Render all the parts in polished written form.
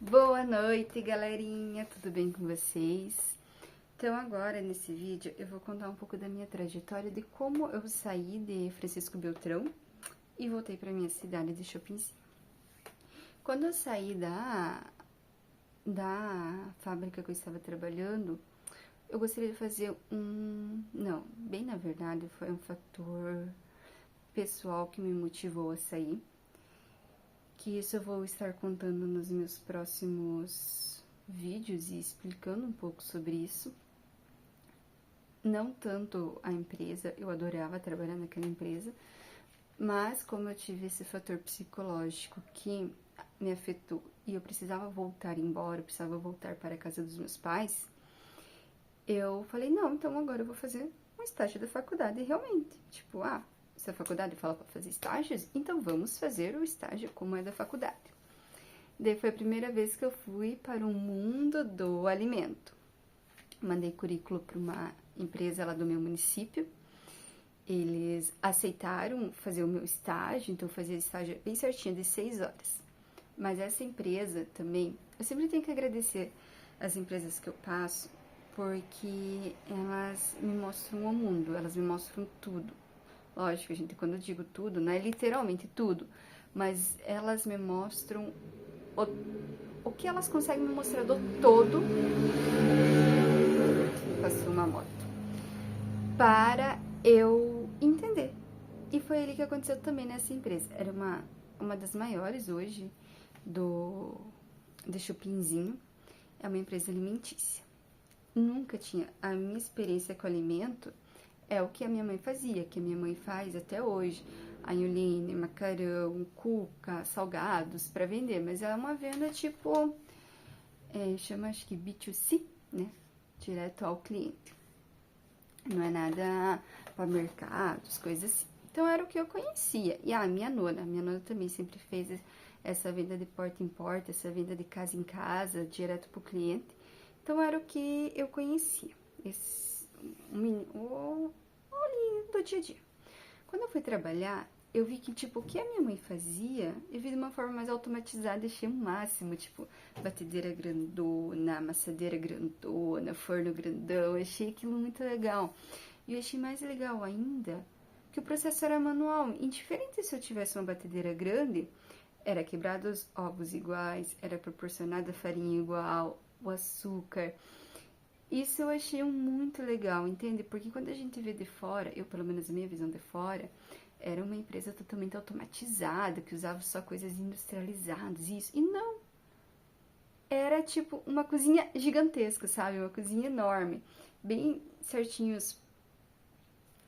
Boa noite, galerinha, tudo bem com vocês? Então agora, nesse vídeo, eu vou contar um pouco da minha trajetória de como eu saí de Francisco Beltrão e voltei para minha cidade de Chopinzinho. Quando eu saí da fábrica que eu estava trabalhando, eu gostaria de fazer Não, bem na verdade, foi um fator pessoal que me motivou a sair, que isso eu vou estar contando nos meus próximos vídeos e explicando um pouco sobre isso. Não tanto a empresa, eu adorava trabalhar naquela empresa, mas como eu tive esse fator psicológico que me afetou e eu precisava voltar embora, eu precisava voltar para a casa dos meus pais, eu falei, não, então agora eu vou fazer um estágio da faculdade, realmente. Tipo, se a faculdade fala para fazer estágios, então vamos fazer o estágio como é da faculdade. Daí foi a primeira vez que eu fui para o mundo do alimento. Mandei currículo para uma empresa lá do meu município. Eles aceitaram fazer o meu estágio, então eu fazia estágio bem certinho, de 6 horas. Mas essa empresa também, eu sempre tenho que agradecer as empresas que eu passo, porque elas me mostram o mundo, elas me mostram tudo. Lógico, gente, quando eu digo tudo, não é literalmente tudo, mas elas me mostram o que elas conseguem me mostrar do todo. Passou uma moto. Para eu entender. E foi ali que aconteceu também nessa empresa. Era uma das maiores hoje de Chopinzinho. É uma empresa alimentícia. Nunca tinha. A minha experiência com alimento é o que a minha mãe fazia, que a minha mãe faz até hoje. Anholine, macarrão, cuca, salgados para vender. Mas é uma venda tipo, chama acho que B2C, né? Direto ao cliente. Não é nada para mercados, coisas assim. Então era o que eu conhecia. E a minha nona também sempre fez essa venda de porta em porta, essa venda de casa em casa, direto para o cliente. Então era o que eu conhecia. O do dia a dia. Quando eu fui trabalhar, eu vi que, tipo, o que a minha mãe fazia, eu vi de uma forma mais automatizada, achei o máximo, tipo, batedeira grandona, amassadeira grandona, forno grandão, eu achei aquilo muito legal. E eu achei mais legal ainda que o processo era manual, indiferente se eu tivesse uma batedeira grande, era quebrado os ovos iguais, era proporcionada a farinha igual, o açúcar. Isso eu achei muito legal, entende? Porque quando a gente vê de fora, eu pelo menos a minha visão de fora, era uma empresa totalmente automatizada, que usava só coisas industrializadas, isso. E não, era tipo uma cozinha gigantesca, sabe? Uma cozinha enorme, bem certinhos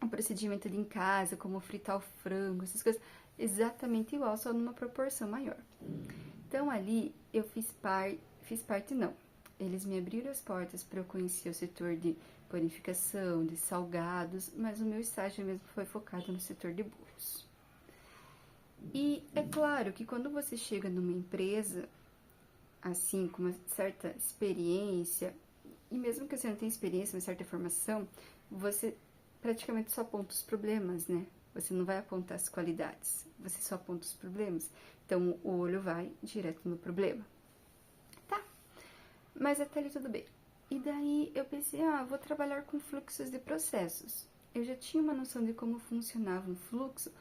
o procedimento de em casa, como fritar o frango, essas coisas, exatamente igual, só numa proporção maior. Então ali eu fiz parte não. Eles me abriram as portas para eu conhecer o setor de panificação, de salgados, mas o meu estágio mesmo foi focado no setor de bolos. E é claro que quando você chega numa empresa, assim, com uma certa experiência, e mesmo que você não tenha experiência, uma certa formação, você praticamente só aponta os problemas, né? Você não vai apontar as qualidades, você só aponta os problemas. Então, o olho vai direto no problema. Tá, mas até ali tudo bem. E daí eu pensei, vou trabalhar com fluxos de processos. Eu já tinha uma noção de como funcionava um fluxo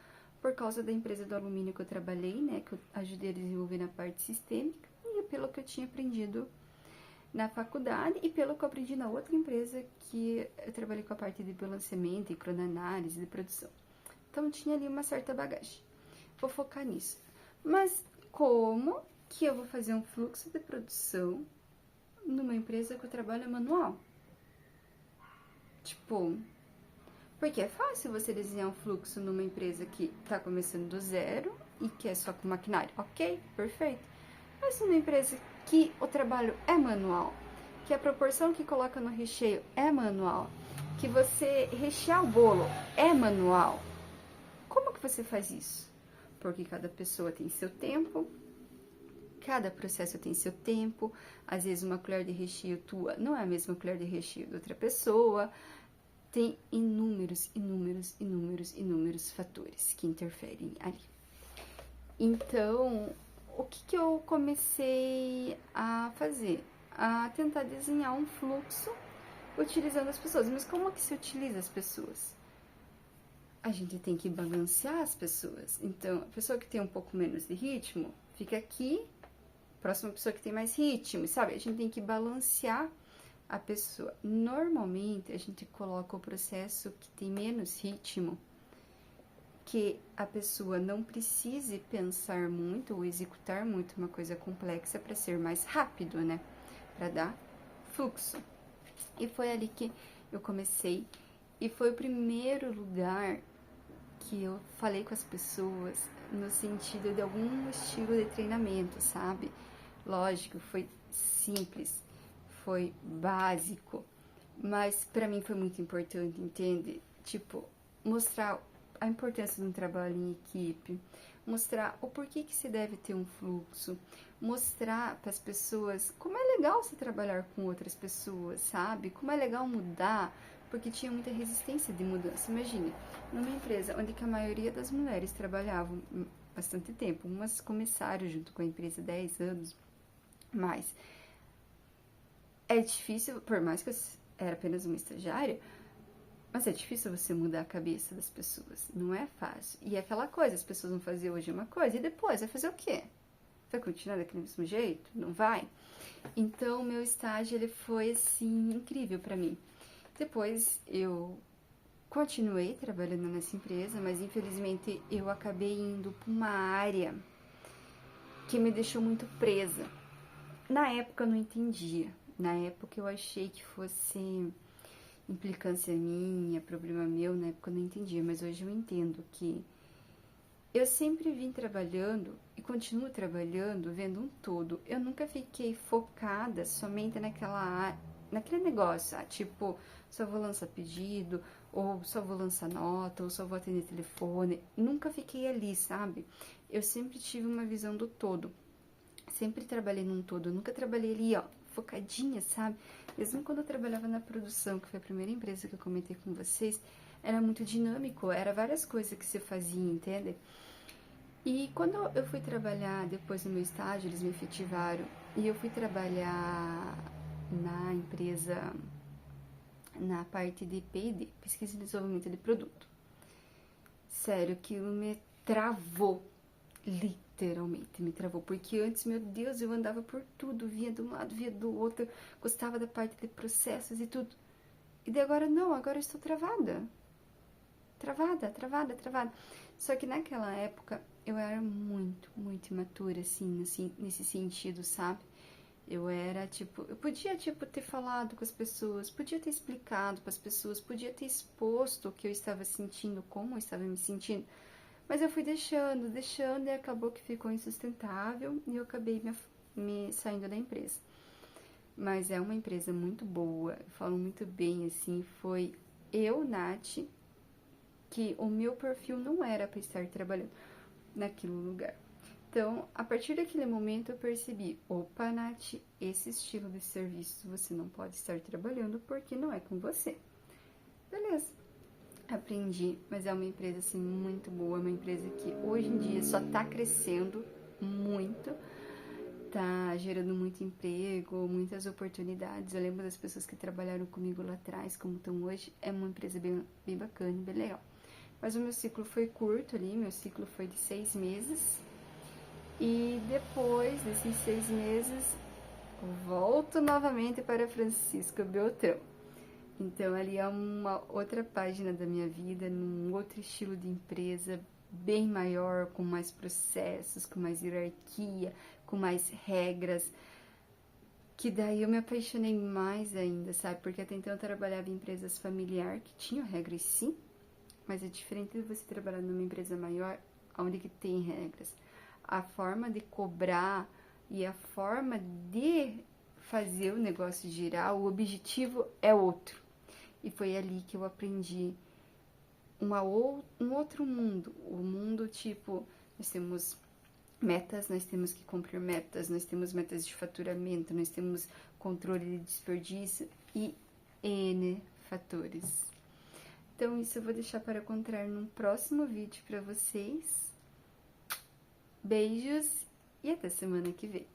por causa da empresa do alumínio que eu trabalhei, né? Que eu ajudei a desenvolver na parte sistêmica e pelo que eu tinha aprendido na faculdade e pelo que eu aprendi na outra empresa que eu trabalhei com a parte de balanceamento e cronoanálise de produção. Então tinha ali uma certa bagagem. Vou focar nisso. Mas como que eu vou fazer um fluxo de produção numa empresa que eu trabalho manual? Tipo, porque é fácil você desenhar um fluxo numa empresa que tá começando do zero e que é só com maquinário. Ok, perfeito. Mas numa empresa que o trabalho é manual, que a proporção que coloca no recheio é manual, que você rechear o bolo é manual, como que você faz isso? Porque cada pessoa tem seu tempo, cada processo tem seu tempo, às vezes uma colher de recheio tua não é a mesma colher de recheio de outra pessoa, tem inúmeros fatores que interferem ali. Então, o que eu comecei a fazer? A tentar desenhar um fluxo utilizando as pessoas. Mas como é que se utiliza as pessoas? A gente tem que balancear as pessoas. Então, a pessoa que tem um pouco menos de ritmo, fica aqui, próxima pessoa que tem mais ritmo, sabe? A gente tem que balancear a pessoa. Normalmente, a gente coloca o processo que tem menos ritmo, que a pessoa não precise pensar muito ou executar muito uma coisa complexa para ser mais rápido, né? Para dar fluxo. E foi ali que eu comecei, e foi o primeiro lugar que eu falei com as pessoas no sentido de algum estilo de treinamento, sabe? Lógico, foi simples, foi básico, mas para mim foi muito importante, entende? Tipo, mostrar a importância de um trabalho em equipe, mostrar o porquê que se deve ter um fluxo, mostrar para as pessoas como é legal se trabalhar com outras pessoas, sabe? Como é legal mudar, porque tinha muita resistência de mudança. Imagine, numa empresa onde que a maioria das mulheres trabalhavam bastante tempo, umas começaram junto com a empresa 10 anos, mas é difícil, por mais que eu era apenas uma estagiária, mas é difícil você mudar a cabeça das pessoas, não é fácil. E é aquela coisa, as pessoas vão fazer hoje uma coisa e depois vai fazer o quê? Vai continuar daquele mesmo jeito? Não vai? Então, meu estágio, ele foi, assim, incrível pra mim. Depois, eu continuei trabalhando nessa empresa, mas infelizmente eu acabei indo pra uma área que me deixou muito presa. Na época eu não entendia. Na época eu achei que fosse implicância minha, problema meu, na época eu não entendia, mas hoje eu entendo que eu sempre vim trabalhando e continuo trabalhando, vendo um todo. Eu nunca fiquei focada somente naquele negócio, tipo, só vou lançar pedido, ou só vou lançar nota, ou só vou atender telefone. Nunca fiquei ali, sabe? Eu sempre tive uma visão do todo. Sempre trabalhei num todo, eu nunca trabalhei ali, ó, focadinha, sabe? Mesmo quando eu trabalhava na produção, que foi a primeira empresa que eu comentei com vocês, era muito dinâmico, era várias coisas que você fazia, entende? E quando eu fui trabalhar depois no meu estágio, eles me efetivaram, e eu fui trabalhar na empresa, na parte de P&D, Pesquisa e Desenvolvimento de Produto. Sério, aquilo me travou, literalmente me travou, porque antes, meu Deus, eu andava por tudo, via de um lado, via do outro, gostava da parte de processos e tudo. E de agora não, agora eu estou travada. Travada. Só que naquela época eu era muito, muito imatura, assim, nesse sentido, sabe? Eu era, tipo, eu podia, tipo, ter falado com as pessoas, podia ter explicado para as pessoas, podia ter exposto o que eu estava sentindo, como eu estava me sentindo, mas eu fui deixando, e acabou que ficou insustentável e eu acabei me saindo da empresa. Mas é uma empresa muito boa, eu falo muito bem, assim, foi eu, Nath, que o meu perfil não era para estar trabalhando naquele lugar. Então, a partir daquele momento eu percebi, opa, Nath, esse estilo de serviço você não pode estar trabalhando porque não é com você. Beleza. Aprendi, mas é uma empresa assim muito boa, uma empresa que hoje em dia só tá crescendo muito, tá gerando muito emprego, muitas oportunidades. Eu lembro das pessoas que trabalharam comigo lá atrás, como estão hoje, é uma empresa bem bacana, bem legal. Mas o meu ciclo foi curto ali, meu ciclo foi de 6 meses, e depois desses 6 meses, volto novamente para Francisco Beltrão. Então, ali é uma outra página da minha vida, num outro estilo de empresa, bem maior, com mais processos, com mais hierarquia, com mais regras, que daí eu me apaixonei mais ainda, sabe? Porque até então eu trabalhava em empresas familiares que tinham regras sim, mas é diferente de você trabalhar numa empresa maior, onde que tem regras. A forma de cobrar e a forma de fazer o negócio girar, o objetivo é outro. E foi ali que eu aprendi um outro mundo. O mundo, tipo, nós temos metas, nós temos que cumprir metas, nós temos metas de faturamento, nós temos controle de desperdício e N fatores. Então, isso eu vou deixar para contar num próximo vídeo para vocês. Beijos e até semana que vem.